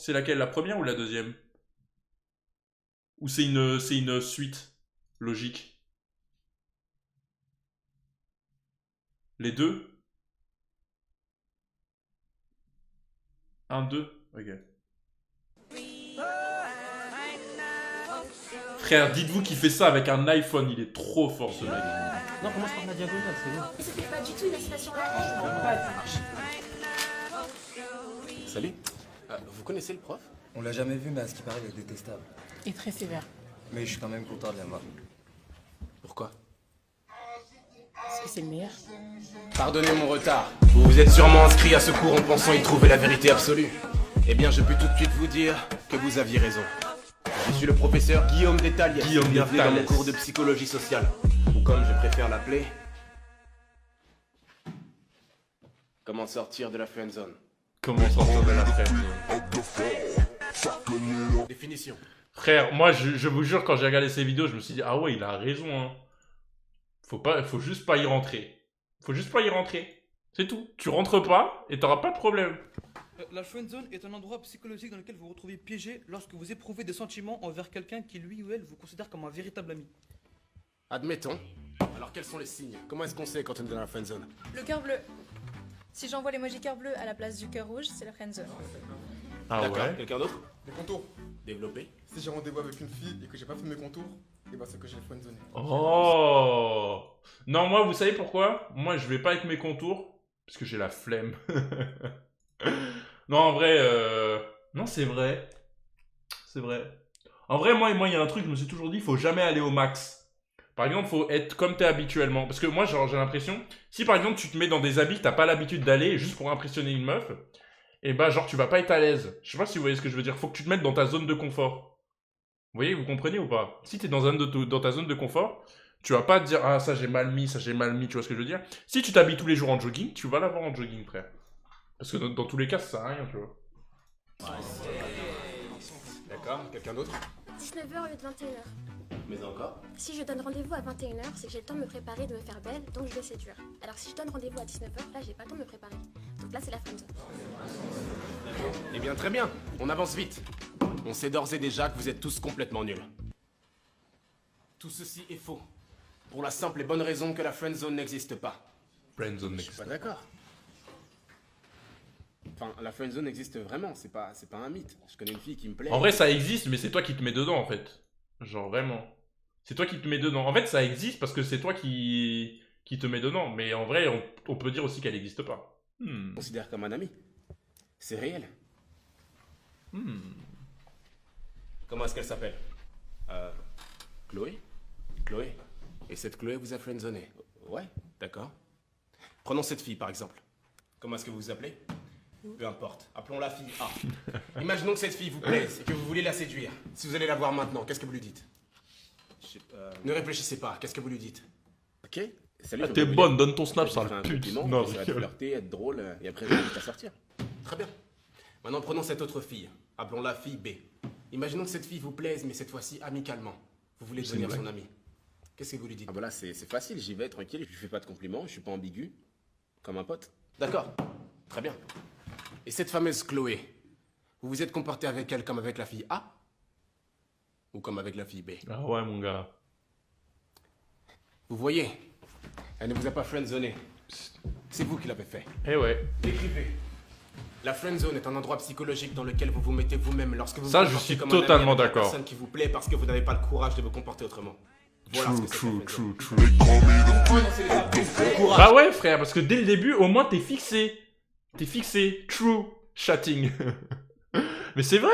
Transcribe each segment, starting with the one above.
C'est laquelle, la première ou la deuxième? Ou c'est une suite logique? Les deux? Un, deux? Ok. Frère, dites-vous qu'il fait ça avec un iPhone, il est trop fort ce mec. Non, commence par la diagonale, c'est bon. Mais c'était pas du tout une association là. Salut. Vous connaissez le prof? On l'a jamais vu, mais à ce qui paraît, il est détestable. Et très sévère. Mais je suis quand même content de l'avoir. Pourquoi? Parce que c'est le meilleur. Pardonnez mon retard. Vous vous êtes sûrement inscrit à ce cours en pensant y trouver la vérité absolue. Eh bien, je peux tout de suite vous dire que vous aviez raison. Je suis le professeur Guillaume Détaliès. Guillaume Bienvenue dans mon Détaliès. cours de psychologie sociale. Ou comme je préfère l'appeler... Comment sortir de la friendzone. Comment sortir de la frère? Définition. Frère, moi je vous jure, quand j'ai regardé ces vidéos, je me suis dit, ah ouais, il a raison, hein. Faut juste pas y rentrer. Faut juste pas y rentrer. C'est tout. Tu rentres pas et t'auras pas de problème. La friendzone est un endroit psychologique dans lequel vous vous retrouvez piégé lorsque vous éprouvez des sentiments envers quelqu'un qui lui ou elle vous considère comme un véritable ami. Admettons. Alors quels sont les signes? Comment est-ce qu'on sait quand on est dans la friendzone? Le cœur bleu. Si j'envoie l'emoji cœur bleu à la place du cœur rouge, c'est la friendzone. Ah D'accord. ouais? Quelqu'un d'autre? Les contours. Développé. Si j'ai rendez-vous avec une fille et que j'ai pas fait mes contours, et bah c'est que j'ai friendzone. Oh! Non, moi, vous savez pourquoi? Moi, je vais pas avec mes contours, parce que j'ai la flemme. Non, en vrai, non, c'est vrai. C'est vrai. En vrai, moi, il y a un truc, je me suis toujours dit, faut jamais aller au max. Par exemple, faut être comme t'es habituellement. Parce que moi, genre, j'ai l'impression, si par exemple, tu te mets dans des habits que t'as pas l'habitude d'aller, juste pour impressionner une meuf, et bah, genre, tu vas pas être à l'aise. Je sais pas si vous voyez ce que je veux dire. Faut que tu te mettes dans ta zone de confort. Vous voyez, vous comprenez ou pas? Si t'es dans ta zone de confort, tu vas pas te dire, ah, ça j'ai mal mis, tu vois ce que je veux dire? Si tu t'habilles tous les jours en jogging, tu vas l'avoir en jogging, frère. Parce que dans tous les cas, ça sert à rien, tu vois. D'accord. Quelqu'un d'autre? 19h au lieu de 21h. Mais encore? Si je donne rendez-vous à 21h, c'est que j'ai le temps de me préparer, de me faire belle, donc je vais séduire. Alors si je donne rendez-vous à 19h, là j'ai pas le temps de me préparer. Donc là c'est la friendzone. Eh bien, très bien. On avance vite. On sait d'ores et déjà que vous êtes tous complètement nuls. Tout ceci est faux. Pour la simple et bonne raison que la friendzone n'existe pas. Friendzone Je suis pas d'accord. Enfin, la friendzone existe vraiment, c'est pas un mythe. Je connais une fille qui me plaît. En vrai, ça existe, mais c'est toi qui te mets dedans, en fait. Genre, vraiment. C'est toi qui te mets dedans. En fait, ça existe parce que c'est toi qui te mets dedans. Mais en vrai, on peut dire aussi qu'elle n'existe pas. Je considère comme un ami. C'est réel. Comment est-ce qu'elle s'appelle? Chloé? Chloé. Et cette Chloé vous a friendzoné? Ouais, d'accord. Prenons cette fille, par exemple. Comment est-ce que vous vous appelez? Peu importe. Appelons la fille A. Imaginons que cette fille vous plaise et que vous voulez la séduire. Si vous allez la voir maintenant, qu'est-ce que vous lui dites? Ne réfléchissez pas, qu'est-ce que vous lui dites? Ok. Salut, Ah, je t'es vais bonne, vous donne ton dire. snap, Je ça vais faire le un pute. compliment, Non, essayer de rigole. flirter, être drôle, et après je vous invite à sortir. Très bien. Maintenant, prenons cette autre fille. Appelons-la fille B. Imaginons que cette fille vous plaise, mais cette fois-ci amicalement. Vous voulez C'est une devenir son blague. ami. Qu'est-ce que vous lui dites? Ah bah là, c'est facile, j'y vais tranquille, je lui fais pas de compliments, je suis pas ambigu. Comme un pote. D'accord. Très bien. Et cette fameuse Chloé, vous vous êtes comporté avec elle comme avec la fille A? Ou comme avec la fille B? Ah ouais, mon gars. Vous voyez, elle ne vous a pas friendzoné. C'est vous qui l'avez fait. Eh ouais. Écrivez. La friendzone est un endroit psychologique dans lequel vous vous mettez vous-même lorsque vous Ça, vous je comportez suis comme un ami totalement avec la d'accord. personne qui vous plaît parce que vous n'avez pas le courage de vous comporter autrement. Voilà ce que c'est la friendzone. Prononcez les appels. Bon courage. Bah ouais, frère, parce que dès le début, au moins, t'es fixé. T'es fixé. True chatting. Mais c'est vrai.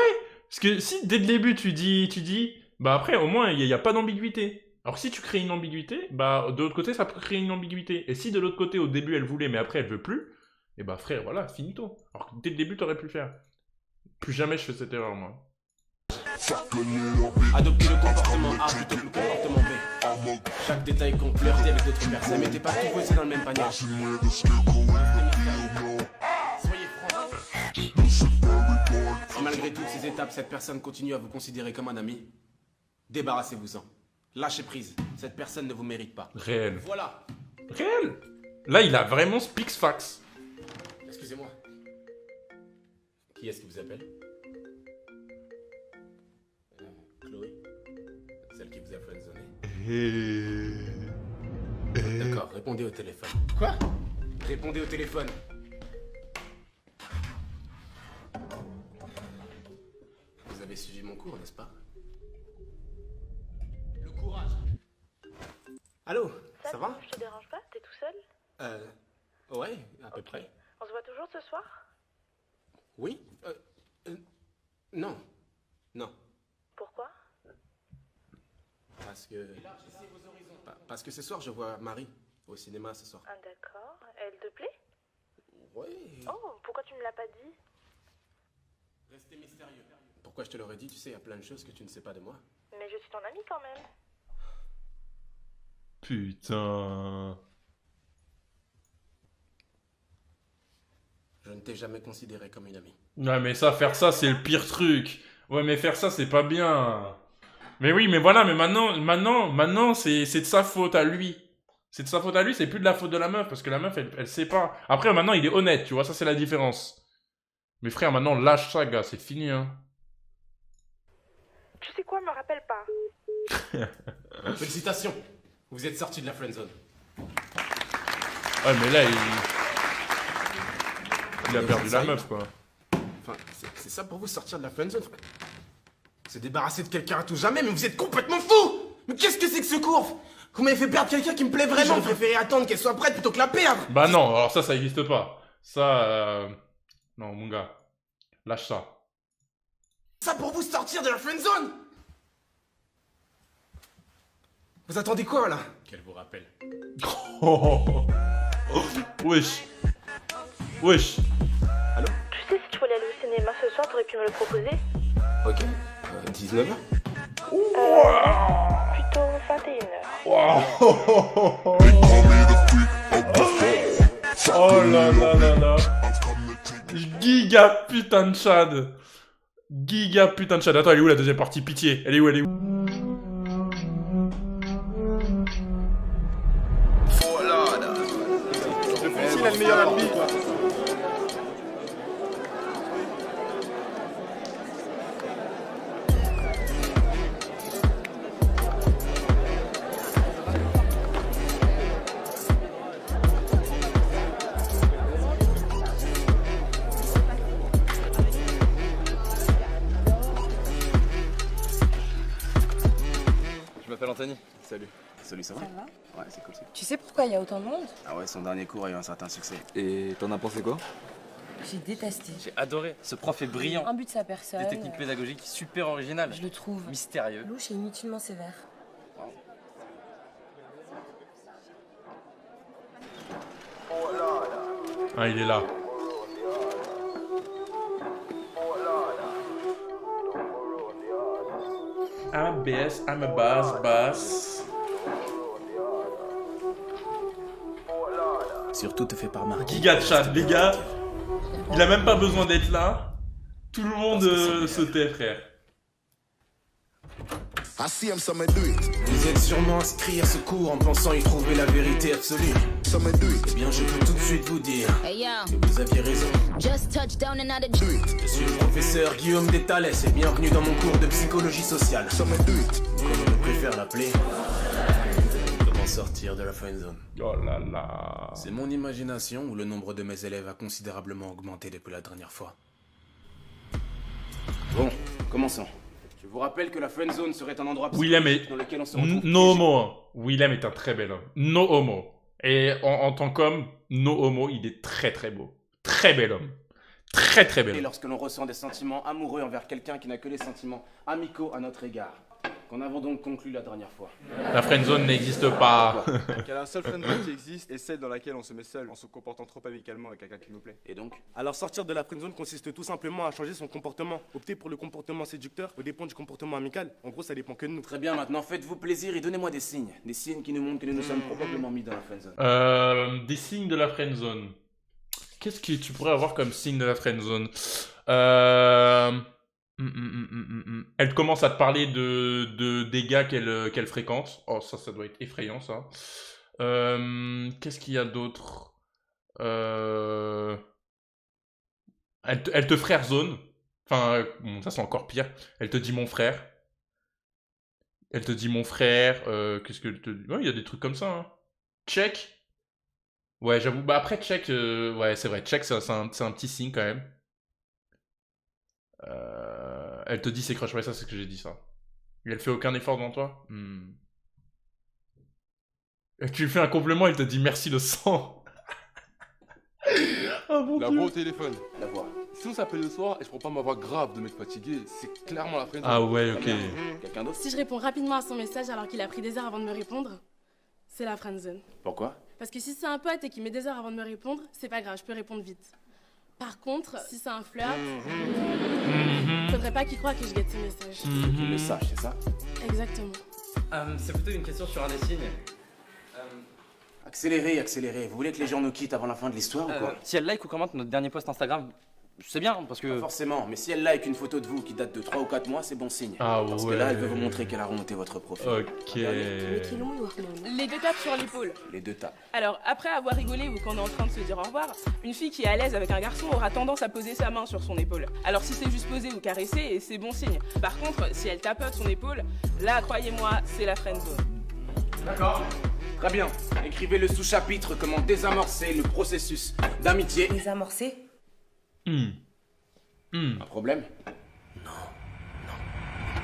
Parce que si dès le début, tu dis, bah après, au moins, il n'y a pas d'ambiguïté. Alors que si tu crées une ambiguïté, bah de l'autre côté, ça peut créer une ambiguïté. Et si de l'autre côté, au début, elle voulait, mais après, elle veut plus, et bah frère, voilà, finito. Alors que dès le début, t'aurais pu le faire. Plus jamais je fais cette erreur, moi. Adoptez le comportement A plutôt que le comportement B. Chaque détail compte, flirtez avec d'autres personnes, mettez pas tout vos œufs dans le même panier. Soyez francs. Si malgré toutes ces étapes, cette personne continue à vous considérer comme un ami, débarrassez-vous-en. Lâchez prise. Cette personne ne vous mérite pas. Réel. Voilà. Réel. Là, il a vraiment Spix Fax. Excusez-moi. Qui est-ce qui vous appelle? vous a friendzoné. Eh. D'accord, répondez au téléphone. Quoi? Répondez au téléphone. Vous avez suivi mon cours, n'est-ce pas? Le courage. Allô, ça va? Je te dérange pas? T'es tout seul? Ouais, à peu près. On se voit toujours ce soir? Oui? Non. Non. Pourquoi? Parce que... Parce que ce soir, je vois Marie au cinéma ce soir. Ah d'accord. Elle te plaît? Ouais. Oh, pourquoi tu me l'as pas dit? Restez mystérieux. Pourquoi je te l'aurais dit? Tu sais, il y a plein de choses que tu ne sais pas de moi. Mais je suis ton amie quand même. Putain. Je ne t'ai jamais considéré comme une amie. Ouais, mais ça, faire ça, c'est le pire truc. Ouais, mais faire ça, c'est pas bien. Mais oui, mais voilà, mais maintenant, c'est de sa faute à lui. C'est de sa faute à lui, c'est plus de la faute de la meuf, parce que la meuf, elle sait pas. Après, maintenant, il est honnête, tu vois, ça, c'est la différence. Mais frère, maintenant, lâche ça, gars, c'est fini, hein. Tu sais quoi, me rappelle pas. Félicitations. Vous êtes sorti de la friendzone. Ouais, mais là, il a perdu la meuf, quoi. Enfin, c'est ça pour vous, sortir de la friendzone, frère? Se débarrasser de quelqu'un à tout jamais, mais vous êtes complètement fou! Mais qu'est-ce que c'est que ce cours? Vous m'avez fait perdre quelqu'un qui me plaît vraiment. J'aurais préféré attendre qu'elle soit prête plutôt que la perdre. Bah non, alors ça existe pas. Ça, non, mon gars. Lâche ça. Ça pour vous sortir de la friendzone? Vous attendez quoi, là? Qu'elle vous rappelle. Wesh. Wesh. Allô? Tu sais, si tu voulais aller au cinéma ce soir, t'aurais pu me le proposer? Ok. 19h? Plutôt 21h. Oh là là là là. Giga putain de Chad. Giga putain de Chad. Attends, elle est où la deuxième partie? Pitié. Elle est où? Le fusil a le meilleur habit. Je m'appelle Anthony. Salut. Salut, ça va? Ça va? Ouais, c'est cool, c'est cool. Tu sais pourquoi il y a autant de monde? Ah ouais, son dernier cours a eu un certain succès. Et t'en as pensé quoi? J'ai détesté. J'ai adoré. Ce prof est brillant. Un but de sa personne. Des techniques pédagogiques super originales. Je le trouve Mystérieux. louche et inutilement sévère. Ah, il est là. ABS, I'm a bass. Surtout te fait pas remarquer. Giga Chat, les gars. Il a même pas besoin d'être là. Tout le monde se tait, frère. Vous êtes sûrement inscrit à ce cours en pensant y trouver la vérité absolue. Eh bien, je peux tout de suite vous dire que vous aviez raison. Je suis le professeur Guillaume Détales et bienvenue dans mon cours de psychologie sociale. Comme je préfère l'appeler, comment sortir de la friendzone. Oh là là. C'est mon imagination ou le nombre de mes élèves a considérablement augmenté depuis la dernière fois. Bon, commençons. Je vous rappelle que la friendzone serait un endroit William est... dans lequel on se retrouve. No homo. Hein. William est un très bel homme. No homo. Et en tant qu'homme, no homo, il est très très beau. Très bel homme. Très très bel Et homme. lorsque l'on ressent des sentiments amoureux envers quelqu'un qui n'a que des sentiments amicaux à notre égard. Qu'en avons donc conclu la dernière fois. La friendzone n'existe pas. Qu'il y a un seul friendzone qui existe et celle dans laquelle on se met seul en se comportant trop amicalement avec quelqu'un qui nous plaît. Et donc? Alors sortir de la friendzone consiste tout simplement à changer son comportement. Opter pour le comportement séducteur au dépend du comportement amical. En gros, ça dépend que de nous. Très bien, maintenant faites-vous plaisir et donnez-moi des signes. Des signes qui nous montrent que nous nous sommes probablement mis dans la friendzone. Des signes de la friendzone. Qu'est-ce que tu pourrais avoir comme signe de la friendzone? Elle commence à te parler des gars qu'elle fréquente. Oh, ça doit être effrayant, ça. Qu'est-ce qu'il y a d'autre? Elle te frère zone. Enfin, bon, ça c'est encore pire. Elle te dit mon frère. Elle te dit mon frère, qu'est-ce que te... Ouais, il y a des trucs comme ça, hein. Check. Ouais, j'avoue. Bah après, check, ouais, c'est vrai. Check, c'est un petit signe quand même. Elle te dit ses crushs. Ouais, ça, c'est ce que j'ai dit, ça. Et elle fait aucun effort devant toi. Et tu lui fais un compliment, elle te dit merci le sang. Oh mon La Dieu. voix au téléphone. La voix. Si on s'appelle le soir et je prends pas ma voix grave de mec fatigué, c'est clairement la friendzone. Ah ouais, ok. Quelqu'un d'autre? Si je réponds rapidement à son message alors qu'il a pris des heures avant de me répondre, c'est la friendzone. Pourquoi? Parce que si c'est un pote et qu'il met des heures avant de me répondre, c'est pas grave, je peux répondre vite. Par contre, si c'est un flirt, faudrait pas qu'il croie que je guette ses messages. Qu'il le sache, c'est ça? Exactement. C'est plutôt une question sur un des signes. Accélérez, accélérez. Vous voulez que les gens nous quittent avant la fin de l'histoire ou quoi? Si elle like ou commente notre dernier post Instagram, c'est bien parce que. Pas forcément, mais si elle like une photo de vous qui date de 3 ou 4 mois, c'est bon signe. Ah Parce que là, elle veut vous montrer qu'elle a remonté votre profil. Ok. Les deux tapes sur l'épaule. Les deux tapes. Alors, après avoir rigolé ou qu'on est en train de se dire au revoir, une fille qui est à l'aise avec un garçon aura tendance à poser sa main sur son épaule. Alors, si c'est juste poser ou caresser, c'est bon signe. Par contre, si elle tapote son épaule, là, croyez-moi, c'est la friendzone. D'accord. Très bien. Écrivez le sous-chapitre comment désamorcer le processus d'amitié. Désamorcer? Un problème?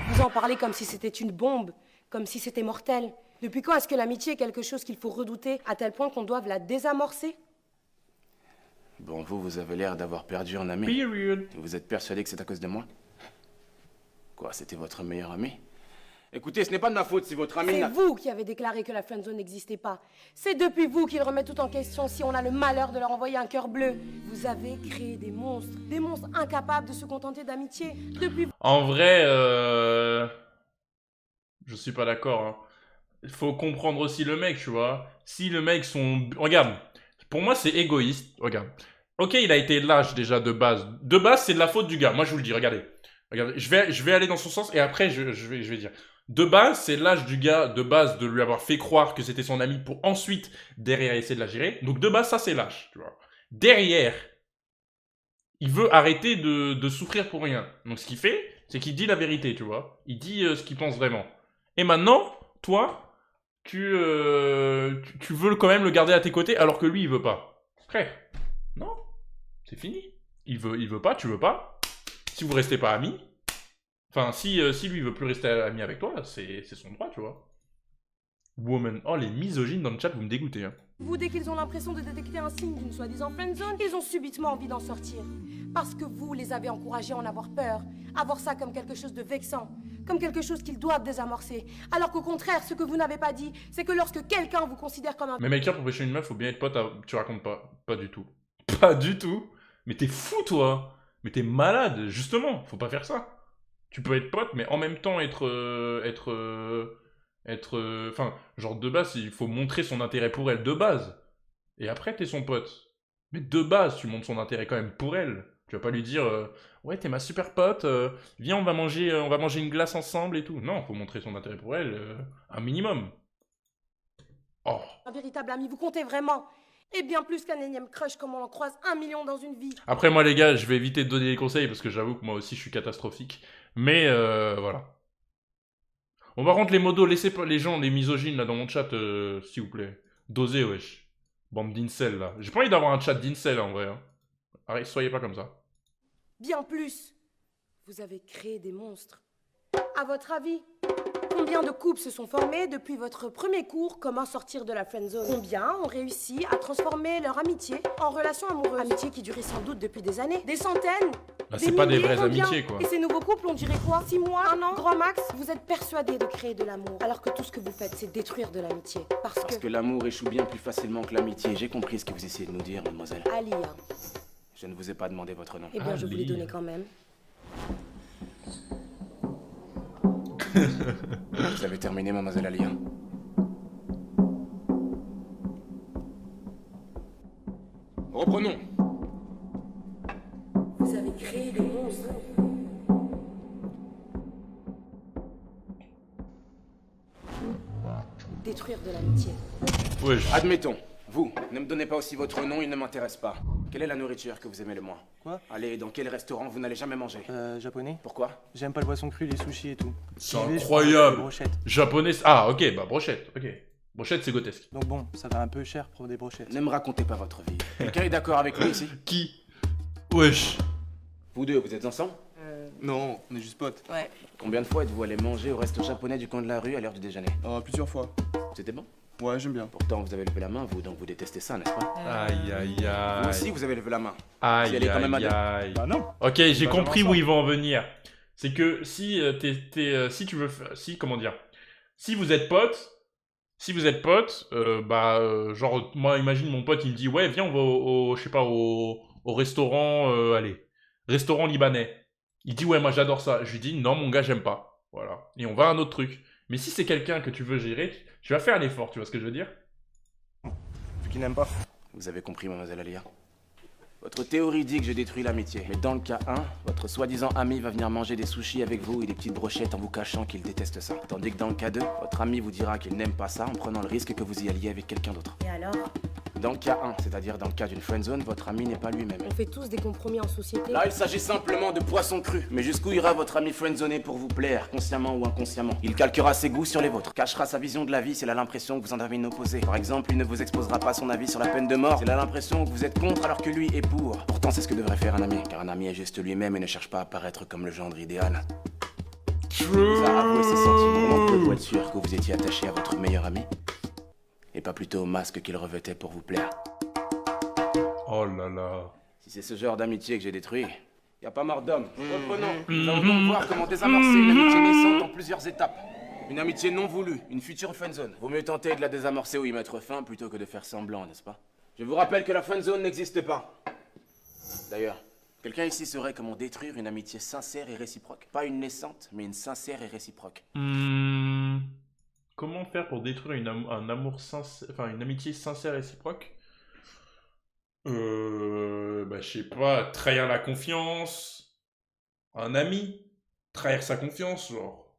Vous en parlez comme si c'était une bombe, comme si c'était mortel. Depuis quand est-ce que l'amitié est quelque chose qu'il faut redouter à tel point qu'on doive la désamorcer? Bon, vous avez l'air d'avoir perdu un ami. Period. Vous êtes persuadé que c'est à cause de moi? Quoi, c'était votre meilleur ami? Écoutez, ce n'est pas de ma faute si votre ami C'est n'a... vous qui avez déclaré que la friendzone n'existait pas. C'est depuis vous qu'il remet tout en question si on a le malheur de leur envoyer un cœur bleu. Vous avez créé des monstres incapables de se contenter d'amitié. Depuis En vrai, je suis pas d'accord, hein. Il faut comprendre aussi le mec, tu vois. Si le mec sont... Regarde, pour moi, c'est égoïste. Regarde. Ok, il a été lâche déjà de base. De base, c'est de la faute du gars. Moi, je vous le dis, regardez. Regardez, je vais aller dans son sens et après, je vais dire. De base, c'est lâche du gars, de base, de lui avoir fait croire que c'était son ami pour ensuite, derrière, essayer de la gérer. Donc, de base, ça, c'est lâche, tu vois. Derrière, il veut arrêter de souffrir pour rien. Donc, ce qu'il fait, c'est qu'il dit la vérité, tu vois. Il dit ce qu'il pense vraiment. Et maintenant, toi, tu veux quand même le garder à tes côtés alors que lui, il veut pas. Frère, non, c'est fini. Il veut pas, tu veux pas. Si vous restez pas amis, enfin, si lui il veut plus rester ami avec toi, c'est son droit, tu vois. Woman. Oh, les misogynes dans le chat, vous me dégoûtez, hein. vous, dès qu'ils ont l'impression de détecter un signe d'une soi-disant friendzone, ils ont subitement envie d'en sortir. Parce que vous les avez encouragés à en avoir peur, à voir ça comme quelque chose de vexant, comme quelque chose qu'ils doivent désamorcer. Alors qu'au contraire, ce que vous n'avez pas dit, c'est que lorsque quelqu'un vous considère comme un... Mais Maker, pour pêcher une meuf, faut bien être pote Tu racontes pas. Pas du tout. Pas du tout. Mais t'es fou, toi. Mais t'es malade, justement. Faut pas faire ça. Tu peux être pote, mais en même temps enfin, genre de base, il faut montrer son intérêt pour elle de base. Et après, t'es son pote. Mais de base, tu montres son intérêt quand même pour elle. Tu vas pas lui dire, ouais, t'es ma super pote, viens, on va manger une glace ensemble et tout. Non, faut montrer son intérêt pour elle, un minimum. Oh. Un véritable ami, vous comptez vraiment. Et bien plus qu'un énième crush comme on en croise 1 million dans une vie. Après, moi, les gars, je vais éviter de donner des conseils parce que j'avoue que moi aussi, je suis catastrophique. Mais, voilà. Bon, par contre, les modos, laissez pas les gens, les misogynes, là, dans mon chat, s'il vous plaît. Dosez, wesh. Bande d'incel, là. J'ai pas envie d'avoir un chat d'incel, en vrai. Hein. Arrête, soyez pas comme ça. Bien plus. Vous avez créé des monstres. À votre avis, combien de couples se sont formés depuis votre premier cours Comment sortir de la friendzone? Combien ont réussi à transformer leur amitié en relation amoureuse? Amitié qui durait sans doute depuis des années. Des centaines. Bah, c'est pas des vraies combien? amitiés, quoi. Et ces nouveaux couples, on dirait quoi? 6 mois, 1 an, grand max? Vous êtes persuadés de créer de l'amour, alors que tout ce que vous faites, c'est détruire de l'amitié. Parce que l'amour échoue bien plus facilement que l'amitié. J'ai compris ce que vous essayez de nous dire, mademoiselle. Alia. Je ne vous ai pas demandé votre nom. Eh bien, je vous l'ai donné quand même. Vous avez terminé, mademoiselle Alia. Reprenons. Vous avez créé des monstres. Détruire de l'amitié. Ouais, Admettons. Vous, ne me donnez pas aussi votre nom, il ne m'intéresse pas. Quelle est la nourriture que vous aimez le moins? Quoi? Allez, dans quel restaurant vous n'allez jamais manger? Japonais. Pourquoi? J'aime pas le poisson cru, les sushis et tout. C'est J'y vais, je incroyable. prends des brochettes. Japonais. Ah, ok, bah brochette. Ok. Brochette, c'est grotesque. Donc bon, ça va un peu cher pour des brochettes. Ne me racontez pas votre vie. Quelqu'un est d'accord avec lui ici? Qui? Wesh. Vous deux, vous êtes ensemble? Non, on est juste potes. Ouais. Combien de fois êtes-vous allé manger au resto japonais du coin de la rue à l'heure du déjeuner? Plusieurs fois. C'était bon? Ouais, j'aime bien. Pourtant, vous avez levé la main, vous, donc vous détestez ça, n'est-ce pas? Aïe, aïe, aïe. Vous aussi, vous avez levé la main. Aïe, Si elle est quand même à aïe, deux. aïe. Bah non. Ok, j'ai Bah, compris j'avance où pas. ils vont en venir. C'est que si si tu veux faire, comment dire, si vous êtes potes, genre moi imagine mon pote il me dit ouais viens on va je sais pas au restaurant restaurant libanais. Il dit ouais moi j'adore ça. Je lui dis non mon gars j'aime pas. Voilà. Et on va à un autre truc. Mais si c'est quelqu'un que tu veux gérer, tu vas faire l'effort, tu vois ce que je veux dire? Vu qu'il n'aime pas. Vous avez compris, mademoiselle Alia. Votre théorie dit que je détruis l'amitié. Mais dans le cas 1, votre soi-disant ami va venir manger des sushis avec vous et des petites brochettes en vous cachant qu'il déteste ça. Tandis que dans le cas 2, votre ami vous dira qu'il n'aime pas ça en prenant le risque que vous y alliez avec quelqu'un d'autre. Et alors? Dans le cas 1, c'est-à-dire dans le cas d'une friendzone, votre ami n'est pas lui-même. On fait tous des compromis en société. Là, il s'agit simplement de poisson cru. Mais jusqu'où ira votre ami friendzoné pour vous plaire, consciemment ou inconsciemment? Il calquera ses goûts sur les vôtres, cachera sa vision de la vie s'il a l'impression que vous en avez une opposée. Par exemple, il ne vous exposera pas son avis sur la peine de mort s'il a l'impression que vous êtes contre alors que lui est pour. Pourtant, c'est ce que devrait faire un ami, car un ami est juste lui-même et ne cherche pas à paraître comme le gendre idéal. Il vous a avoué ses sentiments. Comment pouvez-vous être sûr que vous étiez attaché à votre meilleur ami? Et pas plutôt au masque qu'il revêtait pour vous plaire? Oh là là. Si c'est ce genre d'amitié que j'ai détruit, y a pas mort d'homme. Reprenons. Nous allons donc voir comment désamorcer une amitié naissante en plusieurs étapes. Une amitié non voulue, une future friendzone. Vaut mieux tenter de la désamorcer ou y mettre fin plutôt que de faire semblant, n'est-ce pas? Je vous rappelle que la friendzone n'existe pas. D'ailleurs, quelqu'un ici saurait comment détruire une amitié sincère et réciproque. Pas une naissante, mais une sincère et réciproque. Comment faire pour détruire un amour sincère, enfin une amitié sincère et réciproque? Bah je sais pas, trahir la confiance, un ami, trahir sa confiance, genre,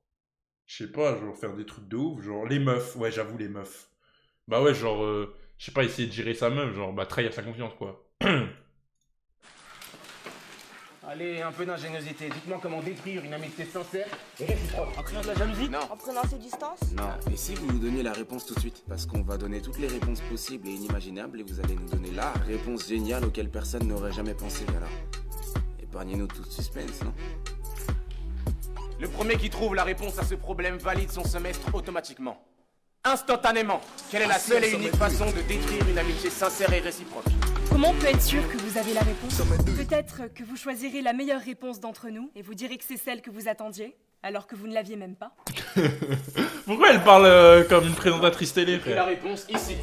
je sais pas, genre faire des trucs de ouf, genre les meufs, ouais j'avoue les meufs, bah ouais genre, je sais pas, essayer de gérer sa meuf, genre bah trahir sa confiance quoi. Allez, un peu d'ingéniosité. Dites-moi comment détruire une amitié sincère et réciproque. En créant de la jalousie? Non. En prenant ses distances? Non. Et si vous nous donniez la réponse tout de suite? Parce qu'on va donner toutes les réponses possibles et inimaginables et vous allez nous donner la réponse géniale auquel personne n'aurait jamais pensé. Alors, épargnez-nous tout suspense, non? Le premier qui trouve la réponse à ce problème valide son semestre automatiquement. Instantanément. Quelle est la seule et unique façon de détruire une amitié sincère et réciproque? Comment on peut être sûr que vous avez la réponse? Peut-être que vous choisirez la meilleure réponse d'entre nous et vous direz que c'est celle que vous attendiez, alors que vous ne l'aviez même pas. Pourquoi elle parle comme une présentatrice télé, Et frère? la réponse ici.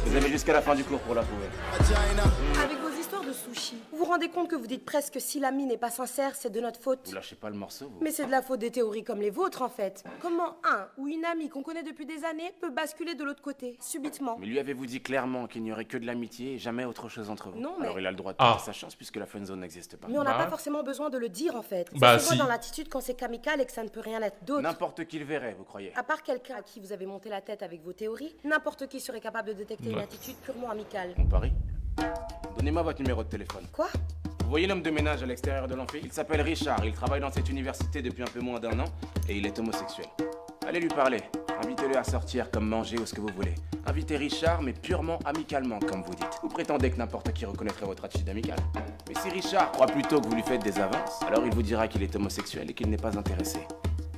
Vous avez jusqu'à la fin du cours pour la trouver. Avec vos histoires de sushi, vous vous rendez compte que vous dites presque si l'ami n'est pas sincère, c'est de notre faute? Vous lâchez pas le morceau, vous. Mais c'est de la faute des théories comme les vôtres en fait. Comment un ou une amie qu'on connaît depuis des années peut basculer de l'autre côté, subitement? Mais lui avez-vous dit clairement qu'il n'y aurait que de l'amitié et jamais autre chose entre vous? Non, mais- Alors il a le droit de Ah. tenter sa chance puisque la friendzone n'existe pas. Mais on n'a Bah. pas forcément besoin de le dire en fait. Bah, Ça se voit si. dans l'attitude quand c'est amical et que ça ne peut rien être d'autre. N'importe qui le verrait, vous croyez? À part quelqu'un à qui vous avez monté la tête avec vos théories, n'importe qui serait capable de détecter une Ouais. attitude purement amicale. On parie? Donnez-moi votre numéro de téléphone. Quoi? Vous voyez l'homme de ménage à l'extérieur de l'amphi? Il s'appelle Richard, il travaille dans cette université depuis un peu moins d'1 an et il est homosexuel. Allez lui parler, invitez-le à sortir comme manger ou ce que vous voulez. Invitez Richard mais purement amicalement comme vous dites. Vous prétendez que n'importe qui reconnaîtrait votre attitude amicale. Mais si Richard croit plutôt que vous lui faites des avances, alors il vous dira qu'il est homosexuel et qu'il n'est pas intéressé.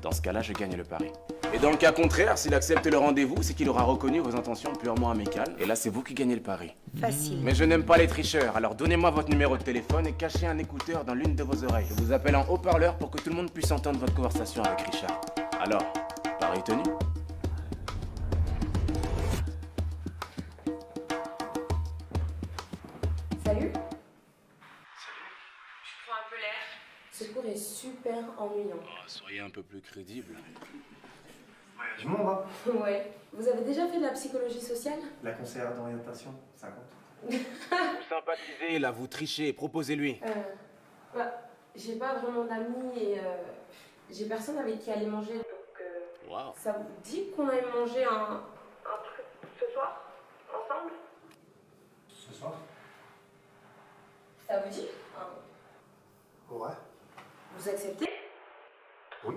Dans ce cas-là, je gagne le pari. Et dans le cas contraire, s'il accepte le rendez-vous, c'est qu'il aura reconnu vos intentions purement amicales. Et là, c'est vous qui gagnez le pari. Facile. Mais je n'aime pas les tricheurs, alors donnez-moi votre numéro de téléphone et cachez un écouteur dans l'une de vos oreilles. Je vous appelle en haut-parleur pour que tout le monde puisse entendre votre conversation avec Richard. Alors, pari tenu? Salut. Je prends un peu l'air. Ce cours est super ennuyant. Soyez un peu plus crédible. Je m'en vais. Ouais. Vous avez déjà fait de la psychologie sociale? La conseillère d'orientation, ça compte. Vous sympathisez, là, vous trichez, proposez-lui. Bah, j'ai pas vraiment d'amis et j'ai personne avec qui aller manger, donc Waouh. ça vous dit qu'on aille manger un truc Ce soir? Ensemble? Ce soir? Ça vous dit? Ouais. Vous acceptez? Oui.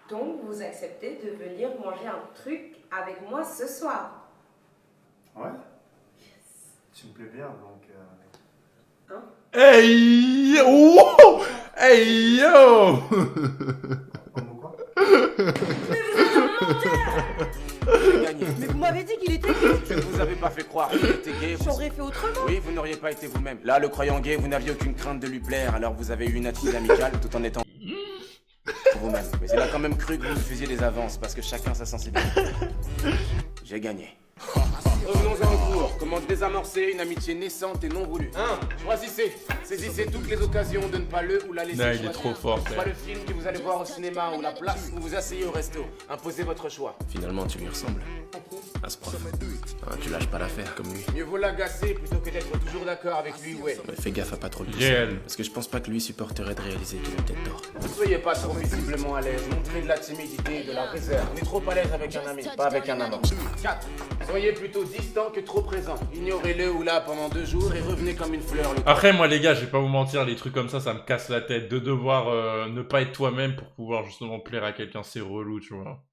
Donc vous acceptez de venir manger un truc avec moi ce soir? Ouais. Tu me plais bien, donc... Hein? Hey yo! Hey yo! Mais vous m'avez dit qu'il était gay. Je ne vous avais pas fait croire qu'il était gay. J'aurais fait autrement. Oui, vous n'auriez pas été vous-même. Là, le croyant gay, vous n'aviez aucune crainte de lui plaire, alors vous avez eu une attitude amicale tout en étant vous-même. Mais il a quand même cru que vous me faisiez des avances, parce que chacun sa sensibilité. J'ai gagné. Revenons-en au cours. Comment désamorcer une amitié naissante et non voulue? Choisissez. Saisissez toutes les occasions de ne pas le ou la laisser Non, il est choisir. trop fort, Soit frère. le film que vous allez voir au cinéma ou la place où vous asseyez au resto. Imposez votre choix. Finalement, tu lui ressembles. À ce prof. Ah, tu lâches pas l'affaire comme lui. Mieux vaut l'agacer plutôt que d'être toujours d'accord avec lui ou elle. Mais fais gaffe à pas trop le Réel. pousser. Parce que je pense pas que lui supporterait de réaliser qu'il a peut-être tort. Ne soyez pas trop visiblement à l'aise, montrez de la timidité et de la réserve. On est trop à l'aise avec un ami, pas avec un amant. 4. Soyez plutôt distant que trop présent. Ignorez-le ou là pendant 2 jours et revenez comme une fleur. Après, moi, les gars, je vais pas vous mentir, les trucs comme ça me casse la tête. De devoir ne pas être toi-même pour pouvoir justement plaire à quelqu'un, c'est relou, tu vois.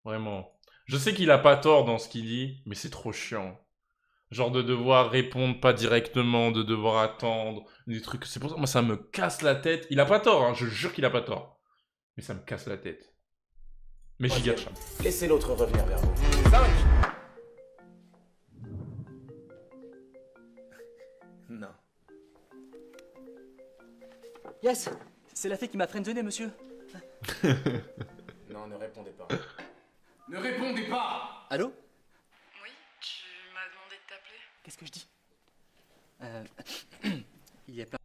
Vraiment. Je sais qu'il a pas tort dans ce qu'il dit, mais c'est trop chiant. Genre de devoir répondre pas directement, de devoir attendre, des trucs. C'est pour ça, moi, ça me casse la tête. Il a pas tort, hein, je jure qu'il a pas tort. Mais ça me casse la tête. Mais giga chat. Laissez l'autre revenir vers vous. 5. Non. Yes, c'est la fille qui m'a friendzoné, monsieur. Non, ne répondez pas. Ne répondez pas. Allô? Oui, tu m'as demandé de t'appeler. Qu'est-ce que je dis? Il y a plein...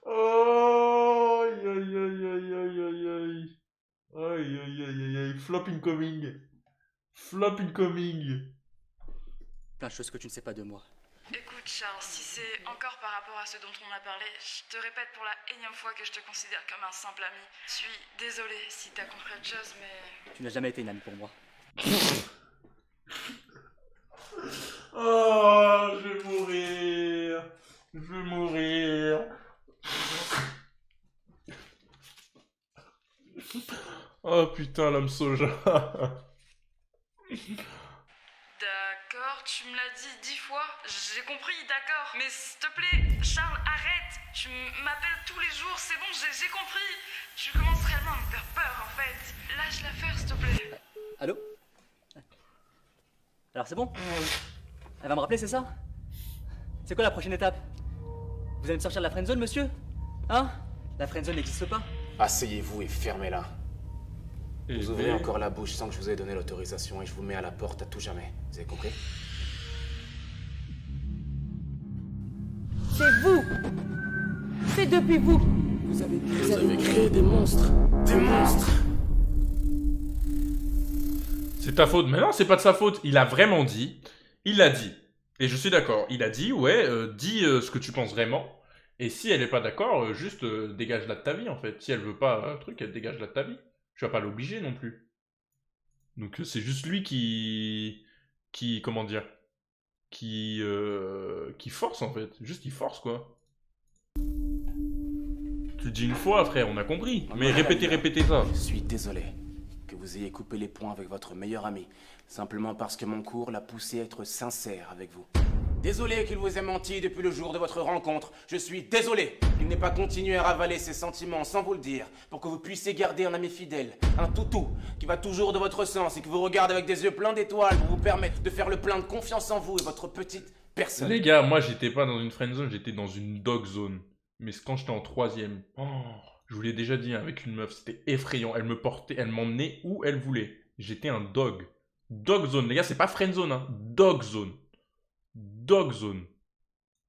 Oh, aïe, aïe, aïe, aïe, aïe, aïe, aïe. Aïe, aïe, aïe, aïe, aïe. Flop incoming. Flop incoming. plein de choses que tu ne sais pas de moi. Écoute Charles, si c'est encore par rapport à ce dont on a parlé, je te répète pour la énième fois que je te considère comme un simple ami. Je suis désolée si t'as compris autre chose, mais... Tu n'as jamais été une amie pour moi. Oh, je vais mourir. Je vais mourir. Oh putain, l'homme soja. D'accord, tu me l'as dit 10 fois, j'ai compris, d'accord. Mais s'il te plaît, Charles, arrête. Tu m'appelles tous les jours, c'est bon, j'ai compris. Tu commences réellement à me faire peur, en fait. Lâche l'affaire, s'il te plaît. Allô? Alors c'est bon? Elle va me rappeler, c'est ça? C'est quoi la prochaine étape? Vous allez me sortir de la friendzone, monsieur? Hein? La friendzone n'existe pas? Asseyez-vous et fermez-la. Vous ouvrez bien. encore la bouche sans que je vous ai donné l'autorisation et je vous mets à la porte à tout jamais. Vous avez compris? C'est vous. C'est depuis vous. Vous avez créé des monstres. Des monstres. C'est ta faute. Mais non, c'est pas de sa faute. Il a vraiment dit. Il l'a dit. Et je suis d'accord. Il a dit, ouais, dis ce que tu penses vraiment. Et si elle est pas d'accord, juste dégage-la de ta vie, en fait. Si elle veut pas un truc, elle dégage-la de ta vie. Tu vas pas l'obliger non plus. Donc c'est juste lui qui comment dire, qui force en fait. Juste il force quoi. Tu le dis une fois, frère, on a compris. Mais répétez ça. Je suis désolé que vous ayez coupé les ponts avec votre meilleur ami, simplement parce que mon cours l'a poussé à être sincère avec vous. Désolé qu'il vous ait menti depuis le jour de votre rencontre. Je suis désolé qu'il n'ait pas continué à ravaler ses sentiments sans vous le dire, pour que vous puissiez garder un ami fidèle, un toutou, qui va toujours de votre sens et qui vous regarde avec des yeux pleins d'étoiles pour vous permettre de faire le plein de confiance en vous et votre petite personne. Les gars, moi j'étais pas dans une friend zone, j'étais dans une dog zone. Mais quand j'étais en 3ème, je vous l'ai déjà dit, hein, avec une meuf, c'était effrayant. Elle me portait, elle m'emmenait où elle voulait. J'étais un dog. Dog zone, les gars, c'est pas friend zone, hein. Dog zone. Dog zone.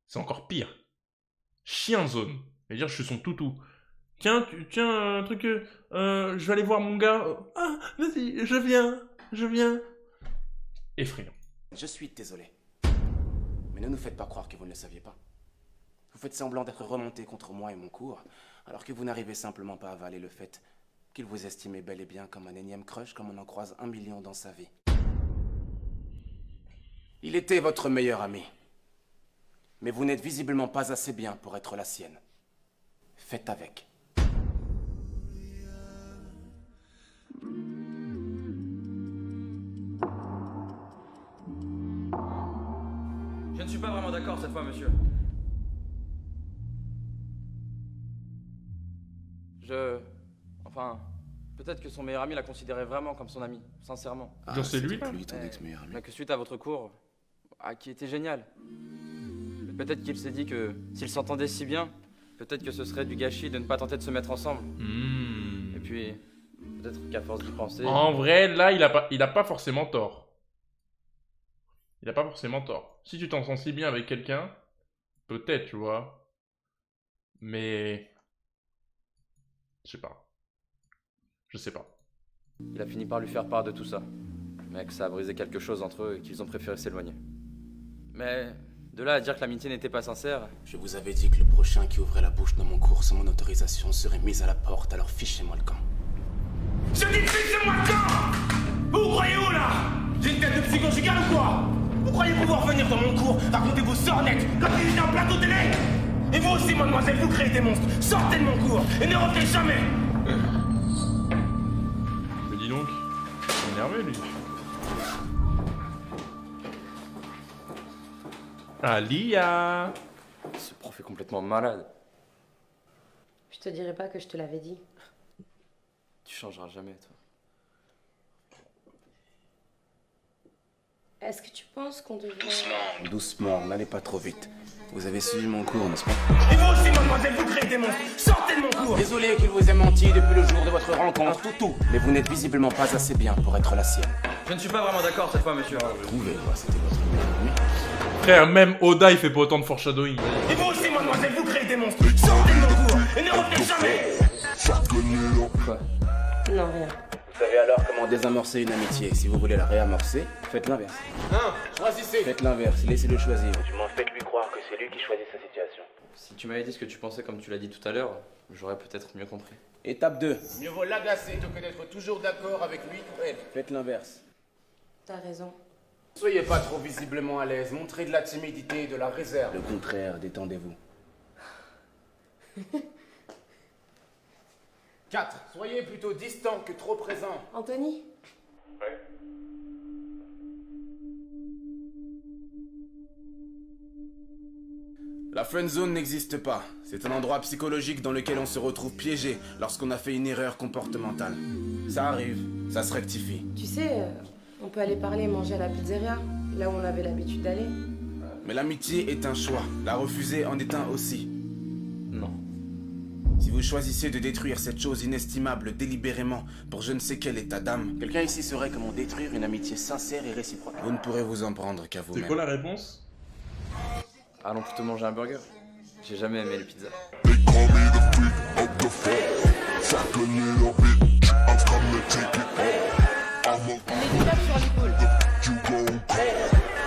C'est encore pire. Chien zone. C'est-à-dire, je suis son toutou. Tiens, tiens, un truc, je vais aller voir mon gars. Ah, vas-y, je viens. Effrayant. Je suis désolé. Mais ne nous faites pas croire que vous ne le saviez pas. Vous faites semblant d'être remonté contre moi et mon cours, alors que vous n'arrivez simplement pas à avaler le fait qu'il vous estimait bel et bien comme un énième crush comme on en croise 1 million dans sa vie. Il était votre meilleur ami. Mais vous n'êtes visiblement pas assez bien pour être la sienne. Faites avec. Je ne suis pas vraiment d'accord cette fois, monsieur. Enfin, peut-être que son meilleur ami la considérait vraiment comme son ami, sincèrement. Genre, c'est lui, là Mais que suite à votre cours, qui était génial, peut-être qu'il s'est dit que s'ils s'entendaient si bien, peut-être que ce serait du gâchis de ne pas tenter de se mettre ensemble. Et puis, peut-être qu'à force d'y penser... En vrai, là, il a pas forcément tort. Il a pas forcément tort. Si tu t'en sens si bien avec quelqu'un, peut-être, tu vois. Mais... Je sais pas. Je sais pas. Il a fini par lui faire part de tout ça. Mais que ça a brisé quelque chose entre eux et qu'ils ont préféré s'éloigner. Mais de là à dire que l'amitié n'était pas sincère... Je vous avais dit que le prochain qui ouvrait la bouche dans mon cours sans mon autorisation serait mis à la porte, alors fichez-moi le camp. Je dis fichez-moi le camp! Vous croyez où là? J'ai une tête de psy conjugale ou quoi? Vous croyez pouvoir venir dans mon cours, raconter vos sornettes comme si j'étais un plateau télé? Et vous aussi, mademoiselle, vous créez des monstres. Sortez de mon cours et ne revenez jamais. Mais dis donc, il est énervé lui. Alia! Ce prof est complètement malade. Je te dirais pas que je te l'avais dit. Tu changeras jamais, toi. Est-ce que tu penses qu'on devrait... Doucement, n'allez pas trop vite. Vous avez suivi mon cours, n'est-ce pas? Et vous aussi, mademoiselle, vous créez des monstres. Sortez de mon cours. Désolé qu'il vous ait menti depuis le jour de votre rencontre, tout. Mais vous n'êtes visiblement pas assez bien pour être la sienne. Je ne suis pas vraiment d'accord cette fois, monsieur. Trouvez-moi, c'était votre meilleur ami. Frère, même Oda, il fait pas autant de foreshadowing. Et vous aussi, mademoiselle, vous créez des monstres. Sortez de mon cours et ne revenez jamais. Quoi? Non, rien. Vous savez alors comment désamorcer une amitié. Si vous voulez la réamorcer, faites l'inverse. Non, choisissez. Faites l'inverse, laissez-le choisir. Du moins, faites-lui croire que c'est lui qui choisit sa situation. Si tu m'avais dit ce que tu pensais comme tu l'as dit tout à l'heure, j'aurais peut-être mieux compris. Étape 2. Mieux vaut l'agacer que d'être toujours d'accord avec lui ou elle. Faites l'inverse. T'as raison. Soyez pas trop visiblement à l'aise. Montrez de la timidité et de la réserve. Le contraire, détendez-vous. 4. Soyez plutôt distant que trop présent. Anthony? Ouais. La friendzone n'existe pas. C'est un endroit psychologique dans lequel on se retrouve piégé lorsqu'on a fait une erreur comportementale. Ça arrive, ça se rectifie. Tu sais, on peut aller parler et manger à la pizzeria, là où on avait l'habitude d'aller. Mais l'amitié est un choix. La refuser en est un aussi. Non. Si vous choisissez de détruire cette chose inestimable délibérément pour je ne sais quel état d'âme, quelqu'un ici saurait comment détruire une amitié sincère et réciproque. Vous ne pourrez vous en prendre qu'à vous-même. C'est quoi la réponse? Allons plutôt manger un burger. J'ai jamais aimé les pizzas. Les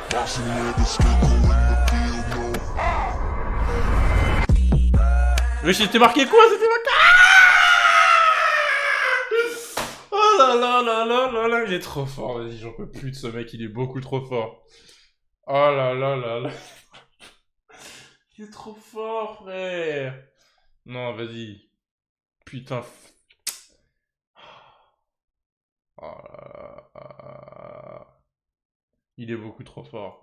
tapes sur l'épaule. Mais c'était marqué quoi? C'était marqué... Oh là là là là là là, il est trop fort, vas-y, j'en peux plus de ce mec, il est beaucoup trop fort. Oh là là là là. Il est trop fort, frère. Non, vas-y. Putain. Oh là là. Il est beaucoup trop fort.